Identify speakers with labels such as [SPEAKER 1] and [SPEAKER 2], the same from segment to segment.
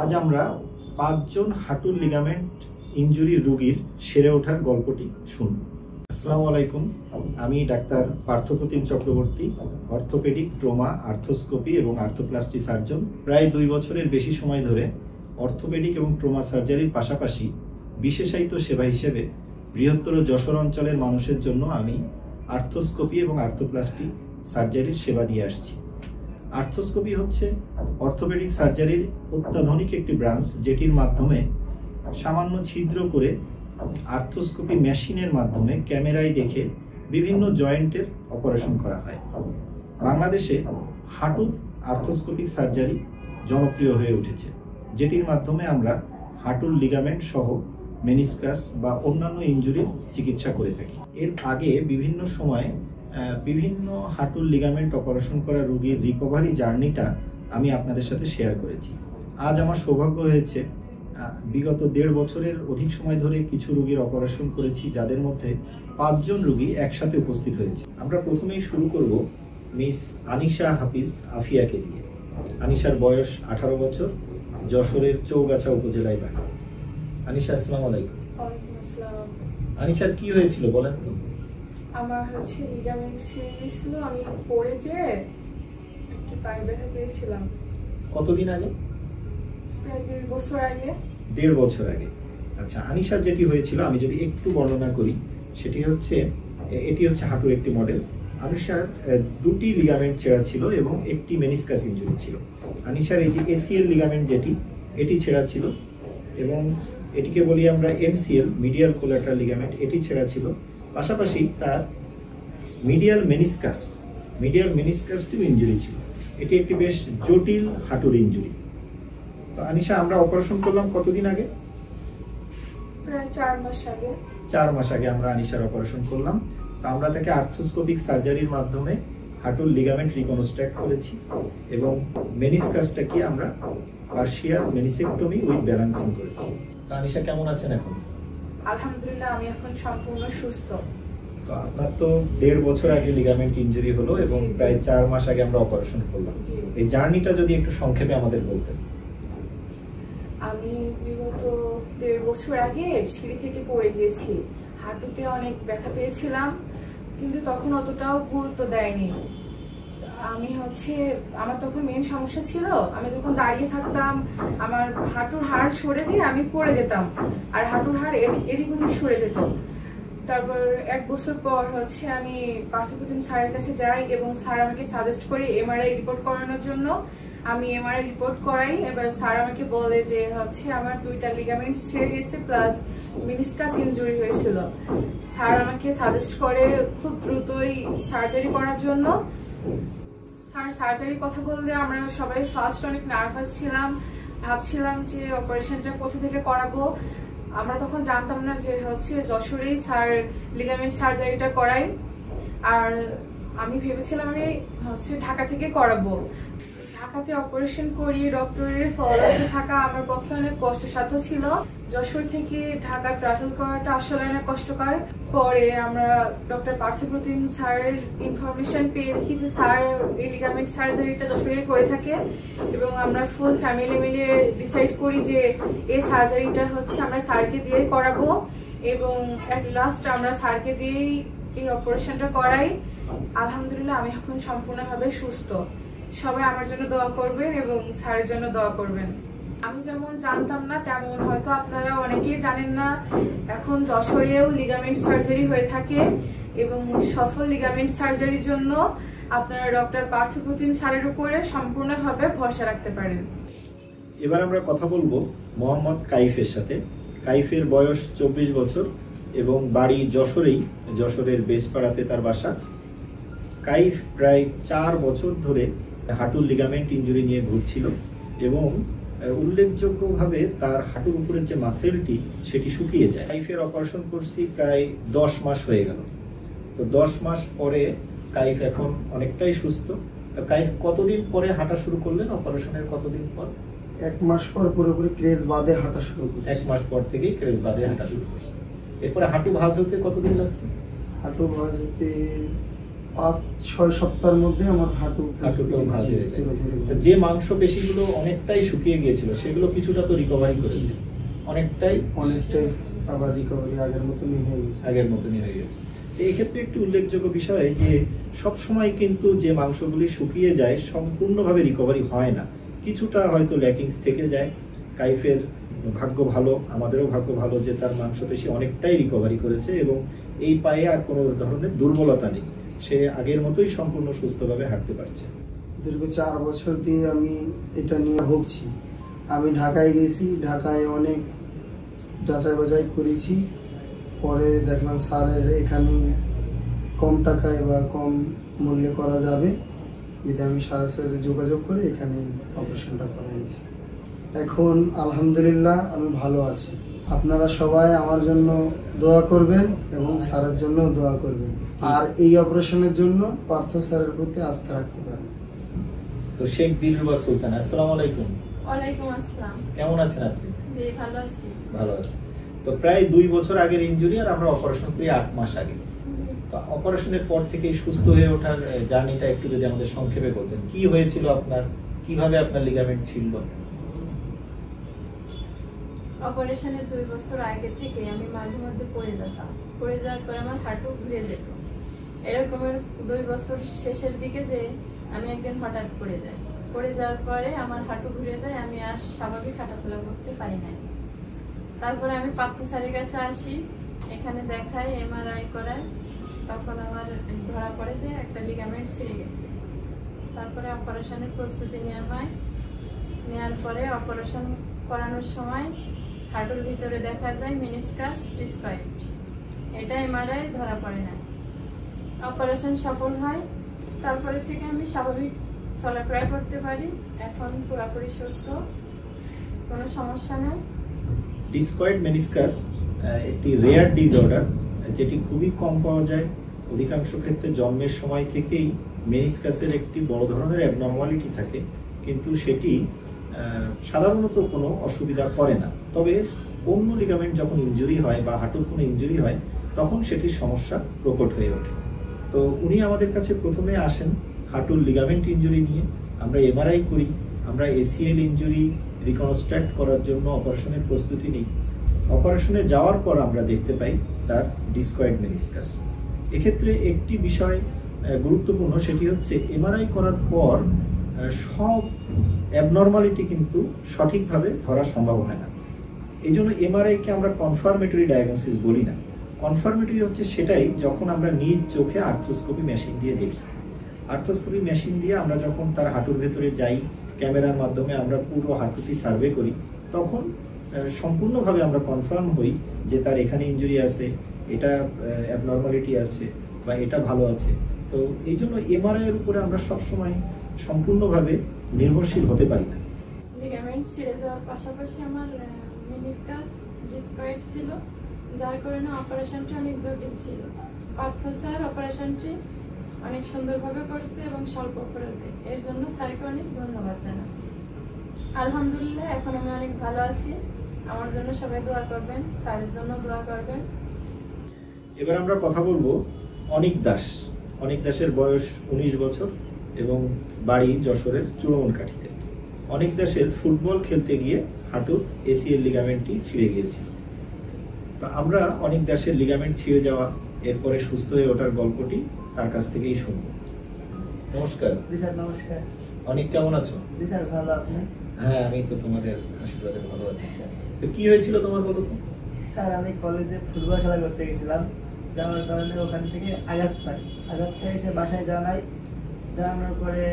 [SPEAKER 1] আজ আমরা 5 জন হাঁটুর লিগামেন্ট ইনজুরি রোগীর সেরে ওঠার গল্পটি শুনব। আসসালামু আলাইকুম, আমি doctor Parthapratim Chakraborty, orthopaedic, trauma, arthroscopy এবং আর্থোপ্লাস্টি সার্জন। প্রায় 2 বছরের বেশি সময় ধরে অর্থোপেডিক এবং ট্রমা সার্জারির পাশাপাশি বিশেষায়িত সেবা হিসেবে বৃহত্তর যশোর অঞ্চলের মানুষের জন্য আমি আর্থোস্কোপি এবং আর্থোপ্লাস্টি সার্জারির সেবা দিয়ে আসছি। আর্থোস্কোপি হচ্ছে অর্থোপেডিক সার্জারির অত্যাধুনিক একটি ব্রাঞ্চ, যেটির মাধ্যমে সামান্য ছিদ্র করে আর্থোস্কোপি মেশিনের মাধ্যমে ক্যামেরায় দেখে বিভিন্ন জয়েন্টের অপারেশন করা হয়। বাংলাদেশে হাঁটুর আর্থোস্কোপিক সার্জারি জনপ্রিয় হয়ে উঠেছে, যেটির মাধ্যমে আমরা হাঁটুর লিগামেন্ট সহ মেনিসকাস বা অন্যান্য ইনজুরির চিকিৎসা করে থাকি। এর আগে বিভিন্ন সময় বিভিন্ন হাঁটুর লিগামেন্ট অপারেশন করা রোগীর রিকভারি জার্নিটা আমি আপনাদের সাথে শেয়ার করেছি। আজ আমার সৌভাগ্য হয়েছে বিগত 1.5 বছরের অধিক সময় ধরে কিছু রোগীর অপারেশন করেছি, যাদের মধ্যে 5 জন রোগী একসাথে উপস্থিত হয়েছে। আমরা প্রথমেই শুরু করব মিস আনিশা হাফিজ আফিয়াকে দিয়ে। আনিশার বয়স 18 বছর, যশোরের চৌগাছা উপজেলায় বাড়ি। আনিশা, আসসালামু আলাইকুম।
[SPEAKER 2] ওয়ালাইকুম আসসালাম।
[SPEAKER 1] আনিশার কি হয়েছিল বলেন তো?
[SPEAKER 2] আমার লিগামেন্ট ছিঁড়ে গেছিল, আমি পড়ে যে একটু পায়ে ব্যথা পেয়েছিলাম।
[SPEAKER 1] কতদিন আগে?
[SPEAKER 2] প্রায় 1.5 বছর আগে।
[SPEAKER 1] 1.5 বছর আগে। আচ্ছা, আনিশার যেটি হয়েছিল আমি যদি একটু বর্ণনা করি, সেটি হচ্ছে এটি হচ্ছে হাঁটুর একটি মডেল। আনিশার 2টি লিগামেন্ট ছেঁড়া ছিল এবং একটি মেনিসকাস ইনজুরি ছিল। আনিশার এই যে এসিএল লিগামেন্ট এটি ছেঁড়া ছিল এবং এটিকে বলি আমরা এমসিএল, মিডিয়াল কোলাটারাল লিগামেন্ট, এটি ছেঁড়া ছিল। পাশাপাশি তার মিডিয়াল মেনিসকাসটিও ইনজুরি ছিল। এটি একটি বেশ জটিল হাঁটুর ইনজুরি। তো আনিশা, আমরা অপারেশন করলাম কতদিন আগে?
[SPEAKER 2] প্রায় 4 মাস আগে।
[SPEAKER 1] 4 মাস আগে আমরা আনিশার অপারেশন করলাম। তো আমরা তাকে আর্থোস্কোপিক সার্জারির মাধ্যমে হাঁটুর লিগামেন্ট রিকনস্ট্রাক্ট করেছি এবং মেনিসকাসটাকে আমরা পার্শিয়াল মেনিসেক্টমি উইথ ব্যালেন্সিং করেছি। তো আনিশা কেমন আছেন এখন?
[SPEAKER 2] আলহামদুলিল্লাহ, আমি এখন সম্পূর্ণ সুস্থ।
[SPEAKER 1] তো আপনার তো 1.5 বছর আগে লিগামেন্ট ইনজুরি হলো এবং প্রায় 4 মাস আগে আমরা অপারেশন করলাম। এই জার্নিটা যদি একটু সংক্ষেপে আমাদের বলতেন।
[SPEAKER 2] আমি বিগত 1.5 বছর আগে সিঁড়ি থেকে পড়ে গিয়েছি। হাঁটুতে অনেক ব্যথা পেয়েছিলাম, কিন্তু তখন অতটাও গুরুত্ব দেয়নি। আমার তখন মেন সমস্যা ছিল, আমি যখন দাঁড়িয়ে থাকতাম আমার হাঁটুর হাড় সরে যেয়ে আমি পড়ে যেতাম, আর হাঁটুর হাড় এদিক ওদিক সরে যেত। তারপর 1 বছর পর আমি পার্থপ্রতিম স্যারের কাছে যাই এবং স্যার আমাকে সাজেস্ট করে এমআরআই রিপোর্ট করানোর জন্য। আমি এমআরআই রিপোর্ট করাই। এবার স্যার আমাকে বলে যে আমার 2টা লিগামেন্ট ছিঁড়ে গেছে প্লাস মেনিসকাস ইনজুরি হয়েছিল। স্যার আমাকে সাজেস্ট করে খুব দ্রুতই সার্জারি করার জন্য। স্যার সার্জারির কথা বললে আমরা সবাই ফার্স্ট অনেক নার্ভাস ছিলাম, ভাবছিলাম যে অপারেশনটা কোথা থেকে করাবো। আমরা তখন জানতাম না যে যশোরেই স্যার লিগামেন্ট সার্জারিটা করাই, আর আমি ভেবেছিলাম আমি ঢাকা থেকে করাবো। ঢাকাতে অপারেশন করিয়ে ডক্টরের ফলোআপে থাকা আমার পক্ষে অনেক কষ্টসাধ্য ছিল। যশোর থেকে ঢাকা ট্রাভেল করাটা আসলে অনেক কষ্টকর। পরে আমরা ডক্টর পার্থপ্রতিম স্যারের ইনফরমেশন পেয়ে দেখি যে স্যার এই লিগামেন্ট সার্জারিটা যশোরে করে থাকে এবং আমরা ফুল ফ্যামিলি মিলে ডিসাইড করি যে এই সার্জারিটা আমরা স্যারকে দিয়েই করাবো এবং অ্যাট লাস্ট আমরা স্যারকে দিয়েই এই অপারেশনটা করাই। আলহামদুলিল্লাহ, আমি এখন সম্পূর্ণভাবে সুস্থ। সবাই আমার জন্য দোয়া করবেন এবং স্যারের জন্য দোয়া করবেন। আমি যেমন জানতাম না, তেমন হয়তো আপনারা অনেকেই জানেন না, এখন যশোরেও লিগামেন্ট সার্জারি হয়ে থাকে এবং সফল লিগামেন্ট সার্জারির জন্য আপনারা ডক্টর পার্থপ্রতিম স্যারের উপরে সম্পূর্ণভাবে ভরসা রাখতে পারেন।
[SPEAKER 1] এবার আমরা কথা বলবো মোহাম্মদ কাইফের সাথে। কাইফের বয়স 24 বছর এবং বাড়ি যশোরের বেসপাড়াতে তার বাসা। কাইফ প্রায় 4 বছর ধরে হাঁটুর লিগামেন্ট ইনজুরি নিয়ে ঘুরছিল এবং উল্লেখযোগ্যভাবে তার হাঁটুর উপরের যে মাসেলটি সেটি শুকিয়ে যায়। কাইফের অপারেশন করছি প্রায় 10 মাস হয়ে গেল। তো 10 মাস পরে কাইফ এখন অনেকটাই সুস্থ। তো কাইফ কতদিন পরে হাঁটা শুরু করলেন? অপারেশনের কতদিন পর?
[SPEAKER 3] 1 মাস পর পুরোপুরি ক্রেজ বাদে হাঁটা শুরু করছি।
[SPEAKER 1] 1 মাস পর থেকেই ক্রেজ বাদে হাঁটা শুরু করছে। এরপরে হাঁটু ভাঁজ হতে কতদিন লাগছে?
[SPEAKER 3] হাঁটু ভাঁজ হতে 5-6 সপ্তাহের মধ্যে আমার
[SPEAKER 1] হাঁটুটাও ভাঁজ হয়ে যায়।
[SPEAKER 3] পুরোপুরি
[SPEAKER 1] তো যে মাংসপেশিগুলো অনেকটাই শুকিয়ে গিয়েছিল সেগুলো কিছুটা তো রিকভারি করেছে, অনেকটাই
[SPEAKER 3] আবার রিকভারি আগের মতনই হয়ে গেছে।
[SPEAKER 1] আগের মতনই হয়ে গেছে। তো এই ক্ষেত্রে একটু উল্লেখযোগ্য বিষয় যে সব সময় কিন্তু যে মাংসগুলি শুকিয়ে যায় সম্পূর্ণভাবে রিকভারি হয় না, কিছুটা হয়তো ল্যাকিংস থেকে যায়। কাইফের ভাগ্য ভালো, আমাদেরও ভাগ্য ভালো যে তার মাংসপেশি অনেকটাই রিকভারি করেছে এবং এই পায়ে আর কোনো ধরনের দুর্বলতা নেই, সে আগের মতোই সম্পূর্ণ সুস্থভাবে হাঁটতে পারছে।
[SPEAKER 3] দীর্ঘ 4 বছর দিয়ে আমি এটা নিয়ে ভুগছি। আমি ঢাকায় গেছি, ঢাকায় অনেক যাচাই বাছাই করেছি, পরে দেখলাম স্যারের এখানে কম টাকায় বা কম মূল্যে করা যাবে, যদি আমি স্যারের সাথে যোগাযোগ করে এখানে অপারেশনটা করে নিয়েছি। এখন আলহামদুলিল্লাহ আমি ভালো আছি। আপনারা সবাই আমার জন্য দোয়া করবেন এবং স্যারের জন্য দোয়া করবেন, আর এই অপারেশনের জন্য পার্থ স্যারের প্রতি আস্থা রাখতে পারেন।
[SPEAKER 1] তো শেখ দিলরুবা সুলতান, আসসালামু আলাইকুম।
[SPEAKER 2] ওয়ালাইকুম আসসালাম।
[SPEAKER 1] কেমন আছেন আপনি?
[SPEAKER 2] জি ভালো আছি।
[SPEAKER 1] ভালো আছে। তো প্রায় 2 বছর আগের ইনজুরি, আর আমরা অপারেশন করি 8 মাস আগে। তো অপারেশনের পর থেকে সুস্থ হয়ে ওঠার জার্নিটা একটু যদি আমাদের সংক্ষেপে বলতেন, কি হয়েছিল আপনার, কিভাবে আপনার লিগামেন্ট ছিল?
[SPEAKER 4] অপারেশনের 2 বছর আগে থেকে আমি মাঝে মধ্যে পড়ে যেতাম, পড়ে যাওয়ার পরে আমার হাঁটু ঘুরে যেত। এরকমের 2 বছর শেষের দিকে যে আমি একদিন হঠাৎ পড়ে যাই, পড়ে যাওয়ার পরে আমার হাঁটু ঘুরে যায়, আমি আর স্বাভাবিক হাঁটাচলা করতে পারি না। তারপরে আমি পার্থ স্যারের কাছে আসি, এখানে দেখাই, MRI করায়, তখন আমার ধরা পড়ে যে একটা লিগামেন্ট ছিঁড়ে গেছে। তারপরে অপারেশনের প্রস্তুতি নেওয়া হয়, নেওয়ার পরে অপারেশন করানোর সময় হাঁটুর ভিতরে দেখা যায় মেনিসকাস ডিসকয়েড, এটা MRI ধরা পড়ে না। অপারেশন সফল হয়, তারপরে থেকে আমি স্বাভাবিক চলাফেরা করতে পারি, এখন পুরোপুরি সুস্থ, কোনো সমস্যা নেই।
[SPEAKER 1] ডিসকয়েড মেনিসকাস একটি রেয়ার ডিসঅর্ডার, যেটি খুবই কম পাওয়া যায়। অধিকাংশ ক্ষেত্রে জন্মের সময় থেকেই মেনিসকাসের একটি বড় ধরনের অ্যাবনর্মালিটি থাকে, কিন্তু সেটি সাধারণত কোনো অসুবিধা করে না। তবে অন্য লিগামেন্ট যখন ইনজুরি হয় বা হাঁটুর কোনো ইনজুরি হয় তখন সেটির সমস্যা প্রকট হয়ে ওঠে। তো উনি আমাদের কাছে প্রথমে আসেন হাঁটুর লিগামেন্ট ইনজুরি নিয়ে, আমরা MRI করি, আমরা ACL ইনজুরি রিকনস্ট্রাক্ট করার জন্য অপারেশনের প্রস্তুতি নিই। অপারেশনে যাওয়ার পর আমরা দেখতে পাই তার ডিসকয়েড মেনিসকাস। এক্ষেত্রে একটি বিষয় গুরুত্বপূর্ণ, সেটি হচ্ছে MRI করার পর সব অ্যাবনর্মালিটি কিন্তু সঠিকভাবে ধরা সম্ভব হয় না। এই জন্য MRI-কে আমরা কনফার্মেটরি ডায়াগনোসিস বলি না। কনফার্মেটরি হচ্ছে সেটাই যখন আমরা নিজ চোখে আর্থ্রোস্কোপি মেশিন দিয়ে দেখি। আর্থ্রোস্কোপি মেশিন দিয়ে আমরা যখন তার হাঁটুর ভেতরে যাই, ক্যামেরার মাধ্যমে আমরা পুরো হাঁটুটি সার্ভে করি, তখন সম্পূর্ণভাবে আমরা কনফার্ম হই যে তার এখানে ইনজুরি আছে, এটা অ্যাবনর্মালিটি আছে বা এটা ভালো আছে। তো এই জন্য MRI-এর উপরে আমরা সবসময় সম্পূর্ণভাবে নির্ভরশীল হতে পারি না।
[SPEAKER 4] লিগামেন্ট ছিঁড়ে যাওয়ার পাশাপাশি আমার মেনিসকাস ডিসকয়েড ছিল, যার কারণে অপারেশনটি অনেক জটিল ছিল। পার্থ স্যার অপারেশনটি অনেক সুন্দরভাবে করছে এবং স্বল্প খরচে, এর জন্য স্যারকে অনেক ধন্যবাদ জানাচ্ছি। আলহামদুলিল্লাহ এখন আমি অনেক ভালো আছি। আমার জন্য সবাই দোয়া করবেন, স্যারের জন্য দোয়া করবেন।
[SPEAKER 1] এবার আমরা কথা বলবো অনিক দাস। অনিক দাসের বয়স 19 বছর এবং বাড়ি যশোরের চুড়মনকাঠিতে। অনিক দাসের ফুটবল খেলতে গিয়ে হাঁটুর ACL লিগামেন্টটি ছিঁড়ে গিয়েছিল। তো আমরা অনিক দাসের লিগামেন্ট ছিঁড়ে যাওয়া, এরপরে সুস্থ হয়ে ওঠার গল্পটি তার কাছ থেকেই শুনবো। নমস্কার।
[SPEAKER 5] জি স্যার নমস্কার।
[SPEAKER 1] অনিক কেমন আছো?
[SPEAKER 5] জি স্যার ভালো, আপনি?
[SPEAKER 1] হ্যাঁ, আমি তো তোমাদের আশীর্বাদে ভালো আছি। তো কি হয়েছিল তোমার, বলো তো?
[SPEAKER 5] স্যার আমি কলেজে ফুটবল খেলা করতে গেছিলাম, যাওয়ার কারণে ওখান থেকে আঘাত পাই। আঘাত পেয়ে এসে বাসায় জানানোর পরে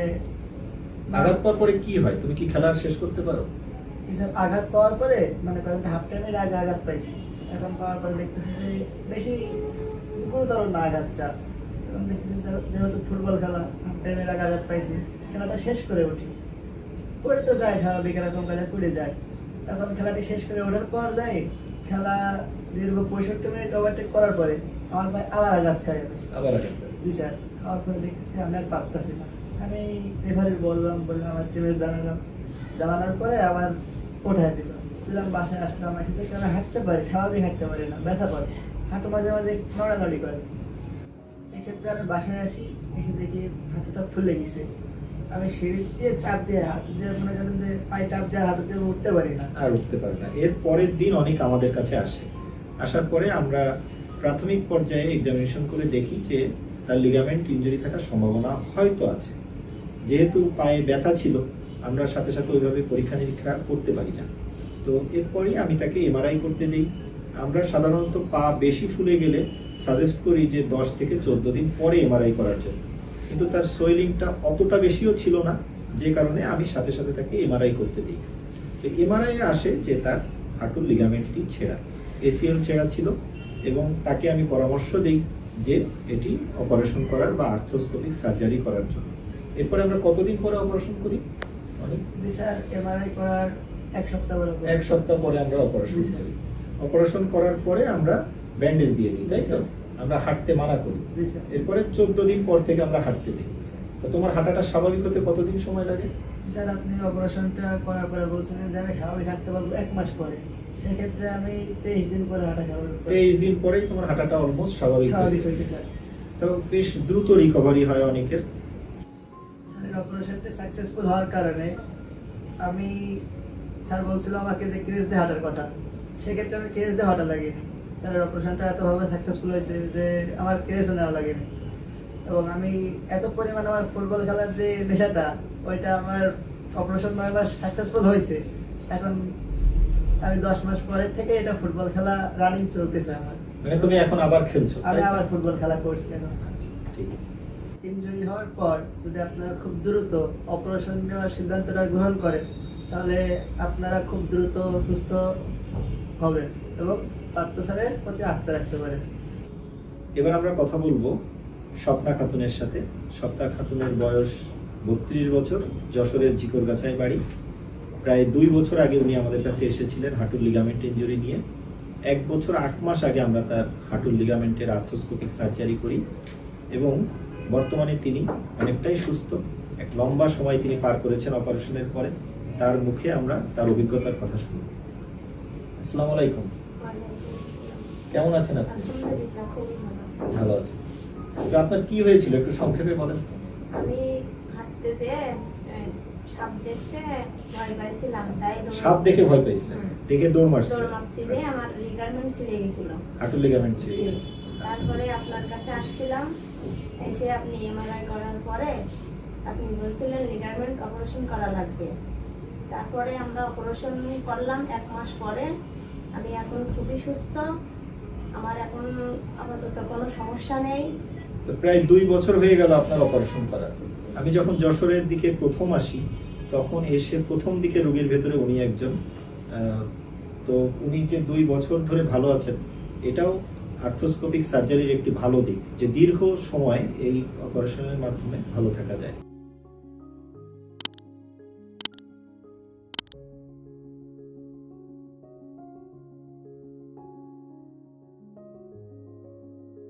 [SPEAKER 1] আঘাত পাওয়ার পরে কি হয়, তুমি কি খেলা শেষ করতে পারো?
[SPEAKER 5] জি স্যার, আঘাত পাওয়ার পরে মনে করেন হাফ টাইমের আগে আঘাত পাইছি, এখন পাওয়ার পরে দেখতেছি যে বেশি গুরুতর না আঘাতটা। এখন দেখতেছি যেহেতু ফুটবল খেলা, হাফ টাইমের আগে আঘাত পাইছি, খেলাটা শেষ করে উঠি, পড়ে তো যায় স্বাভাবিক, এরকম কাজে পড়ে যায়। এখন খেলাটি শেষ করে ওঠার পর যাই, খেলা দীর্ঘ 65 মিনিট ওভারটেক করার পরে আমার ভাই আবার আঘাত খাই।
[SPEAKER 1] আবার আঘাত পাই?
[SPEAKER 5] জি স্যার, খাওয়ার পরে দেখতেছি আমি আর পারতেছি না। আমি রেফারি বললাম আমার টিমের জানানোর পরে আবার ওঠায় দিলাম, বাসায় আসলাম, এসে দেখি আমি হাঁটতে পারি, স্বাভাবিক হাঁটতে পারি না, ব্যথা করে, হাঁটু মাঝে মাঝে নড়ানড়ি করে। এক্ষেত্রে আমি বাসায় আসি, দেখি হাঁটুটা ফুলে গেছে। আমি সিঁড়ি দিয়ে চাপ দিয়ে হাঁটু দিয়ে মনে করেন যে পায়ে চাপ দিয়ে হাঁটু দিয়ে উঠতে পারি না।
[SPEAKER 1] আর উঠতে পারে না। এর পরের দিন অনেক আমাদের কাছে আসে, আসার পরে আমরা প্রাথমিক পর্যায়ে এক্সামিনেশন করে দেখি যে তার লিগামেন্ট ইনজুরি থাকার সম্ভাবনা হয়তো আছে। যেহেতু পায়ে ব্যথা ছিল, আমরা সাথে সাথে ওইভাবে পরীক্ষা নিরীক্ষা করতে পারি না। তো এরপরেই আমি তাকে এমআরআই করতে দিই। আমরা সাধারণত পা বেশি ফুলে গেলে সাজেস্ট করি যে 10 থেকে 14 দিন পরে এমআরআই করার জন্য, কিন্তু তার সোয়েলিংটা অতটা বেশিও ছিল না, যে কারণে আমি সাথে সাথে তাকে এমআরআই করতে দিই। তো এমআরআই আসে যে তার হাঁটুর লিগামেন্টটি ছেঁড়া, এসিএল ছেঁড়া ছিল, এবং তাকে আমি পরামর্শ দিই যে এটি অপারেশন করার বা আর্থ্রোস্কোপিক সার্জারি করার জন্য। এরপরে আমরা কতদিন পরে অপারেশন করি?
[SPEAKER 5] জি স্যার, এমআরআই করার 1 সপ্তাহ পরে।
[SPEAKER 1] 1 সপ্তাহ পরে আমরা অপারেশন করি। অপারেশন করার পরে আমরা ব্যান্ডেজ দিয়ে দিই, তাই তো? আমরা হাঁটতে মানা করি। এরপরে 14 দিন পর থেকে আমরা হাঁটতে দিই। তো তোমার হাঁটাটা স্বাভাবিক হতে কতদিন সময় লাগে?
[SPEAKER 5] স্যার, আপনি অপারেশনটা করার পরে বলছিলেন যে আমি স্বাভাবিক হাঁটতে পারবো 1 মাস পরে। সেক্ষেত্রে আমি 23 দিন পরে হাঁটা স্বাভাবিক।
[SPEAKER 1] 23 দিন পরেই তোমার হাঁটাটা অলমোস্ট স্বাভাবিক
[SPEAKER 5] হয়েছে স্যার।
[SPEAKER 1] তো বেশ দ্রুত রিকভারি হয় অনেকের।
[SPEAKER 5] স্যারের অপারেশনটা সাকসেসফুল হওয়ার কারণে আমি, স্যার বলছিল আমাকে যে ক্রেজ দিয়ে হাঁটার কথা, সেক্ষেত্রে আমি ক্রেজ দিয়ে হাঁটা লাগেনি। স্যারের অপারেশনটা এতভাবে সাকসেসফুল হয়েছে যে আমার ক্রেজও নেওয়া লাগেনি, এবং আমি এত পরিমাণ আমার ফুটবল খেলার যে নেশাটা, ওইটা আমার অপারেশন 9 মাস সাকসেসফুল হয়েছে। এখন আমি 10 মাস পরে থেকে এটা ফুটবল খেলা রানিং চলতেছে আমার।
[SPEAKER 1] মানে তুমি এখন আবার খেলছো?
[SPEAKER 5] আমি আবার ফুটবল খেলা করছি এখন।
[SPEAKER 1] ঠিক আছে।
[SPEAKER 5] ইনজুরি হওয়ার পর যদি আপনারা খুব দ্রুত অপারেশন নেওয়ার সিদ্ধান্তটা গ্রহণ করেন, তাহলে আপনারা খুব দ্রুত সুস্থ হবেন এবং পার্থ স্যারের প্রতি আস্থা রাখতে পারেন।
[SPEAKER 1] এবার আমরা কথা বলবো স্বপ্না খাতুনের সাথে। স্বপ্না খাতুনের বয়স 32 বছর, যশোরের ঝিকরগাছায় বাড়ি। প্রায় 2 বছর আগে উনি আমাদের কাছে এসেছিলেন হাঁটুর লিগামেন্ট ইনজুরি নিয়ে। 1 বছর 8 মাস আগে আমরা তার হাঁটুর লিগামেন্টের আর্থ্রোস্কোপিক সার্জারি করি, এবং বর্তমানে তিনি অনেকটাই সুস্থ। এক লম্বা সময় তিনি পার করেছেন অপারেশনের পরে। তার মুখে আমরা তার অভিজ্ঞতার কথা শুনব। আসসালামু আলাইকুম। কেমন আছেন আপনি? ভালো আছেন। তো আপনার কি হয়েছিল একটু সংক্ষেপে বলেন।
[SPEAKER 6] আমি হাঁটতে যেয়ে সাপ দেখতে ভয় পাইছিলাম, তাই
[SPEAKER 1] সাপ দেখে ভয় পাইছিলেন, দেখে দৌড় মারছিলেন?
[SPEAKER 6] দৌড় মারতে যেয়ে আমার লিগামেন্ট ছিঁড়ে গেছিল,
[SPEAKER 1] হাঁটুর লিগামেন্ট ছিঁড়ে গেছে।
[SPEAKER 6] তারপরে আপনার কাছে আসছিলাম, এসে আপনি এমআরআই করার পরে আপনি বলছিলেন লিগামেন্ট অপারেশন করা লাগবে। তারপরে আমরা অপারেশন করলাম 1 মাস পরে। আমি এখন খুবই সুস্থ, আমার এখন আপাতত কোনো সমস্যা নেই।
[SPEAKER 1] তো প্রায় 2 বছর হয়ে গেল আপনার অপারেশন করা। আমি যখন যশোরের দিকে প্রথম আসি, তখন এসে প্রথম দিকে রোগীর ভেতরে উনি একজন। তো উনি যে 2 বছর ধরে ভালো আছেন, এটাও আর্থ্রোস্কোপিক সার্জারির একটি ভালো দিক, যে দীর্ঘ সময় এই অপারেশনের মাধ্যমে ভালো থাকা যায়।